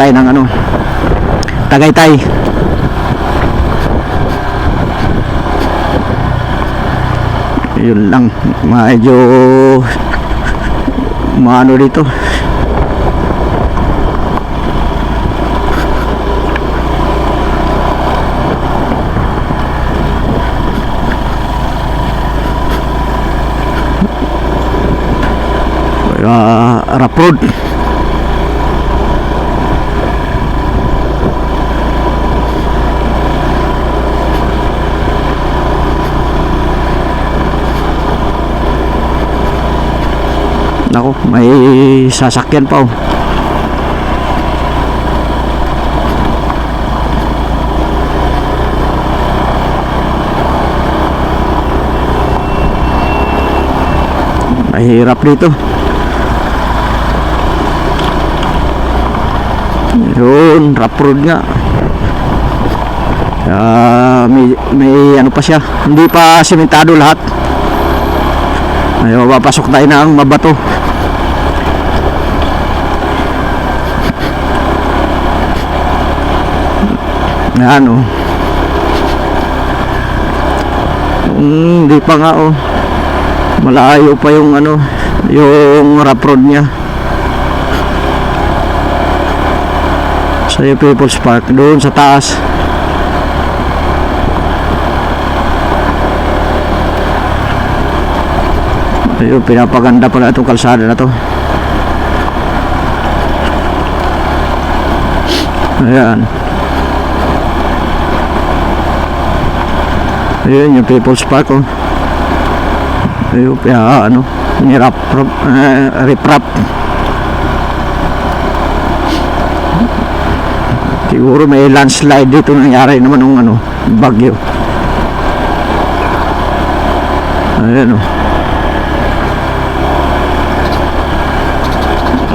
tayo ng ano, Tagaytay. Yun lang, medyo maano dito. Rough road. Nako, may sasakyan pa oh. Mahirap dito. Yun, rough road nga. May ano pa siya, hindi pa sementado lahat. Ay, mapapasok tayo ng mabato. Ayan oh. Hindi pa nga oh. Malayo pa yung ano, yung rough road niya. Sa People's Park doon sa taas. Ayun, pinapaganda pala itong kalsada na to. Ayan. Ayun yung People's Park oh. Ayun, ano, riprap. Siguro may landslide dito nangyari naman ng ano, bagyo. Ayan oh.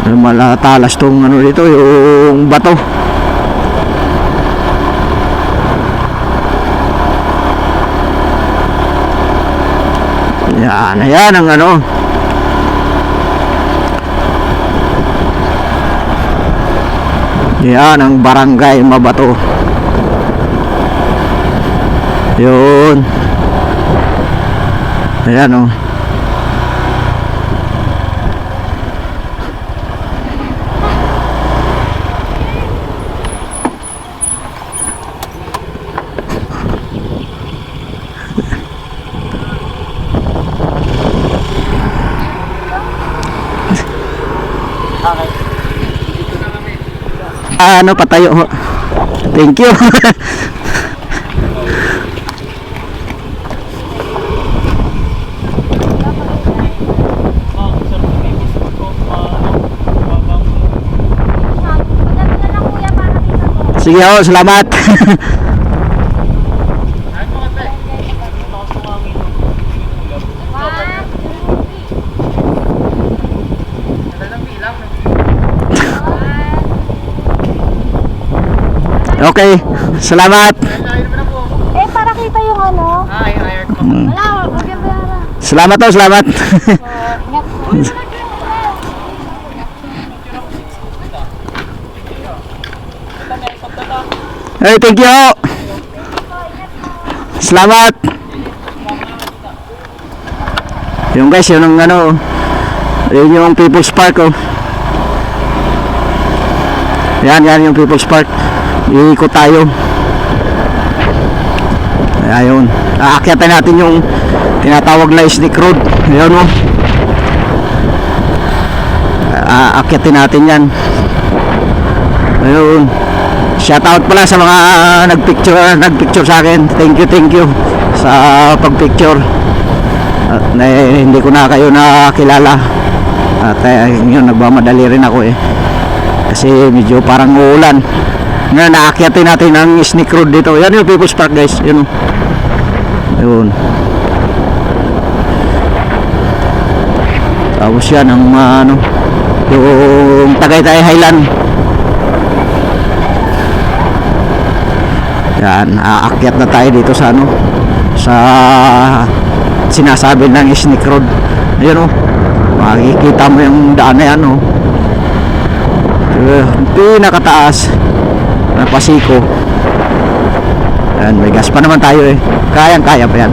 Malatalas tong ano dito, yung bato. Yan, ayan ang ano. Yan ang barangay Mabato. Yun. Ayan oh. Ano patayo ho. Thank you. Sige ho, salamat. Okay, salamat. Eh, para kita yung ano. Yung air ko. Wala, magbabayaran. Salamat ho, salamat. Hey, thank you ho. Salamat. Yung guys, yun ang ano, yun yung People's Park oh. Yan yung People's Park. Iikot tayo. Ayun. Aakyatan natin yung tinatawag na Snake Road. Ayun oh. Aakyatin natin yan. Ayun. Shout out pala sa mga nagpicture sa akin. Thank you sa pagpicture. At hindi ko na kayo nakilala. At yun, nagmamadali rin ako eh. Kasi medyo parang uulan. Ngayon, naakyatin natin ang Snake Road dito. Yan yung People's Park guys. Yun o. Ayun. Tapos yan ang ano, yung Tagaytay Highland. Yan, aakyat na tayo dito sa ano, sa sinasabi ng Snake Road. Ayun o. Makikita mo yung daan na yan o. Pinakataas na Pasico. Ayan, may gas pa naman tayo eh. Kayang-kaya pa yan.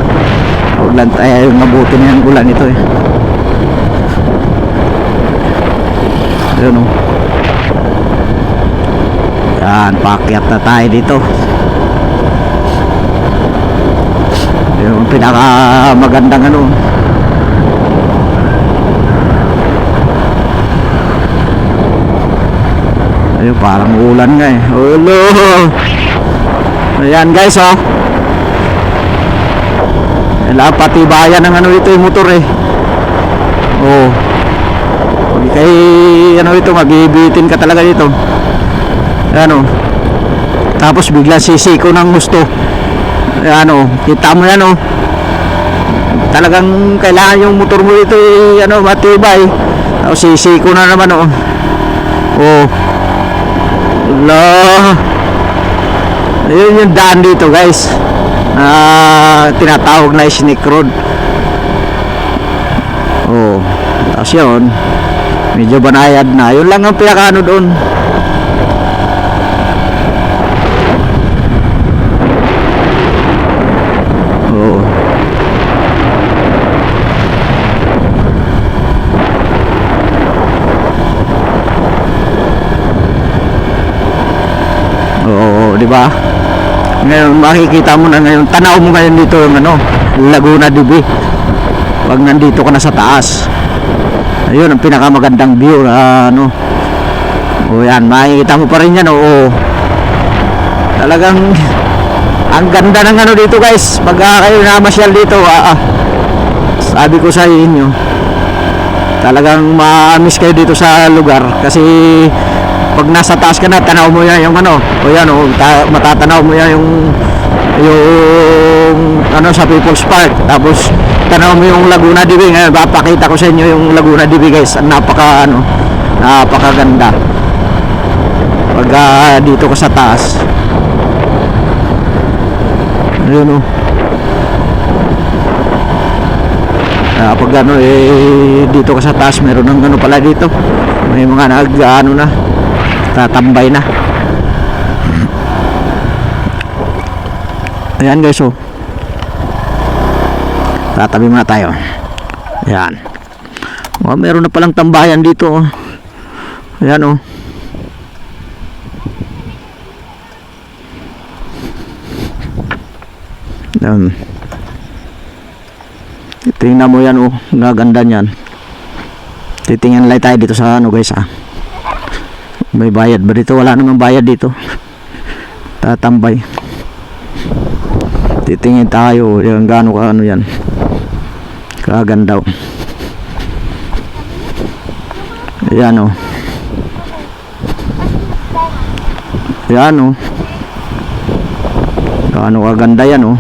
Ulan tayo, mabuti na yung ulan ito eh. Ayan o. Yan, paakyat na tayo dito. Yung pinaka magandang ano. Ayun, parang ulan nga eh. Ulo. Ayan guys oh. Pati bayan ng ano ito yung motor eh. Oh. Pag kay ano ito, magibitin ka talaga dito. Ayan oh. Tapos bigla sisiko ng gusto. Ayan oh, kita mo yan oh. Talagang kailangan yung motor mo ito eh, ano, matibay. Tapos sisiko na naman oh. Oh. Allah. Ayun yung daan dito guys. Tinatawag na Snake Road. Oh. Tapos yun, medyo banayad na. Yun lang ang pinakaano doon. Oh. Oo, di ba? Ngayon makikita mo na ngayon, tanaw mo ngayon dito yung ano, Laguna DB. Pag nandito ka na sa taas. Ayun ang pinakamagandang view na ano. O yan, makikita mo pa rin yan. Oo. Talagang ang ganda ng ano dito guys. Pag kayo namasyal dito, sabi ko sa inyo, talagang ma-miss kayo dito sa lugar kasi pag nasa taas ka na, tanaw mo yan yung ano, o yan o, matatanaw mo yan yung ano sa People's Park. Tapos tanaw mo yung Laguna DB. Ngayon papakita ko sa inyo yung Laguna DB guys. Napakaganda pag dito ka sa taas. Ayun o. Pag ano dito ka sa taas, meron ng ano pala dito, may mga ano na, tatambay na. Ayan guys oh. Tatabi muna tayo. Ayan. Meron na palang tambayan dito oh. Ayan oh. Ayan. Tingnan mo yan oh. Gaganda niyan. Titingnan lang tayo dito sa ano guys ah. May bayad ba dito? Wala namang bayad dito. Tatambay. Titingin tayo yung gaano ka ano yan. Kaganda oh. Ayan oh. Ayan oh. Gaano kaganda yan oh.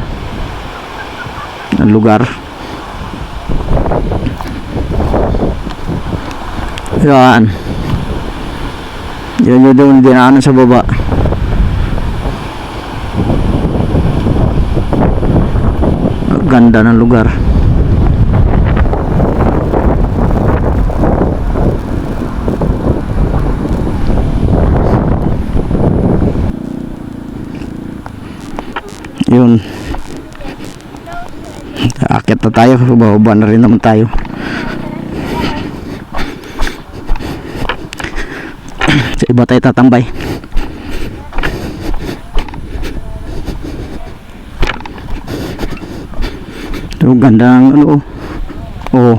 Ang lugar. Ayan. Yan yung doon dinaanan sa baba. Ganda ng lugar. Yun. Aakyat na tayo. Bababa na rin naman tayo. Sa iba tayo tatambay. Ito gandang ano oh.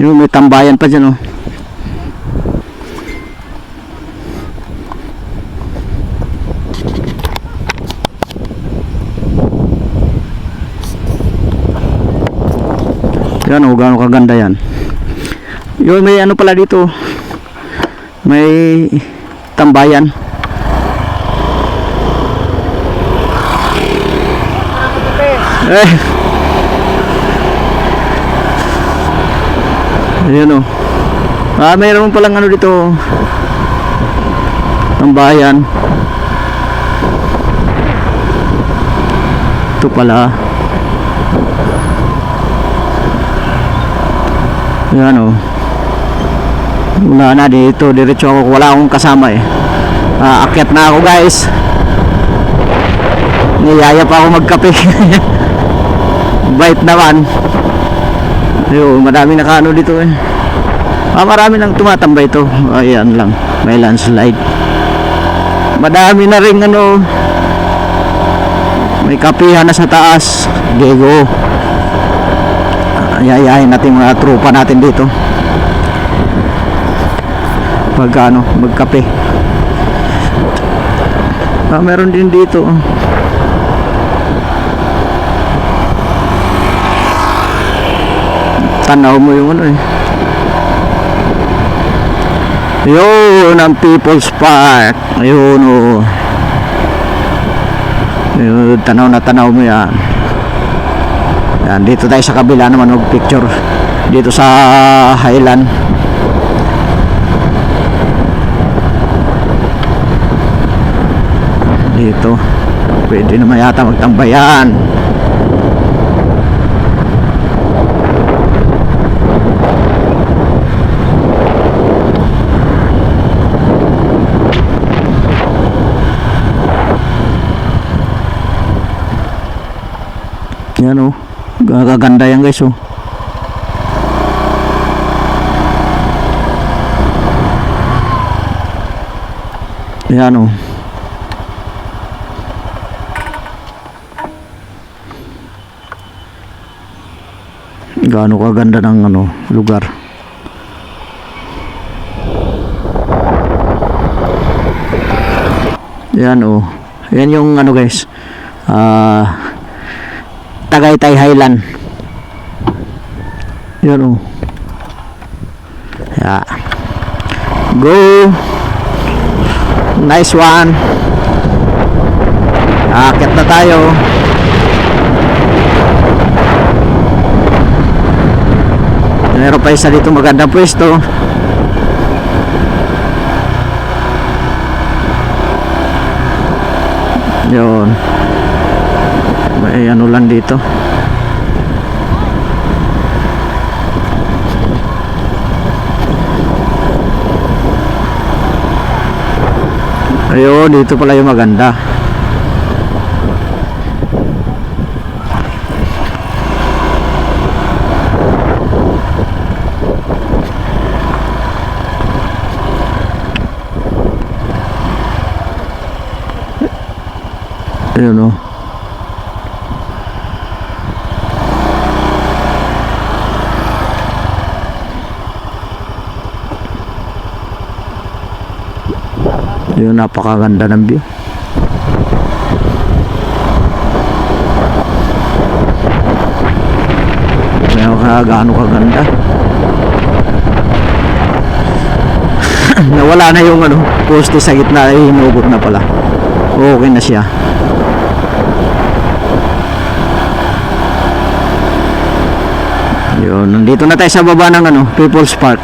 Yung may tambayan pa dyan oh. Yan o, gaano kaganda yan. Yun, may ano pala dito. May tambayan. Ayan o. Mayroon palang ano dito. ng bayan. Ito pala. Yan o. Wala na dito. Diretso ako. Wala akong kasama eh. Akyat na ako guys. Niyaya pa ako magkape. Bait naman. Ayun, madami nakano dito eh. Marami nang tumatambay ito. Ayan lang. May landslide. Madami na rin ano. May kapihan na sa taas. Gego. Ayayahin natin mga tropa natin dito. Pag ano, magkape. Meron din dito. Tanaw mo yung ano eh. Yun ang People's Park. Ayun oh. Ayun, tanaw na tanaw mo yan. Yan, dito tayo sa kabila naman mag-picture. Dito sa Highland. Dito. Pwede naman yata magtambayan. Yan o. Gaganda yan guys o. Yan o. Gaano kaganda ng ano, lugar. Yan o. Yan yung ano guys. Tagaytay Highland. Yan o. Yeah. Go. Nice one. Akit na tayo. Meron pa isa dito magandang pwesto. Yun. May ano lang dito. Ayun, dito pala yung maganda. Ayun o. Yun, napakaganda ng view. Kaya gaano kaganda. Nawala na yung ano, poste sa gitna, ay hinugot na pala. Okay na siya. Yun, nandito na tayo sa baba ng ano, People's Park.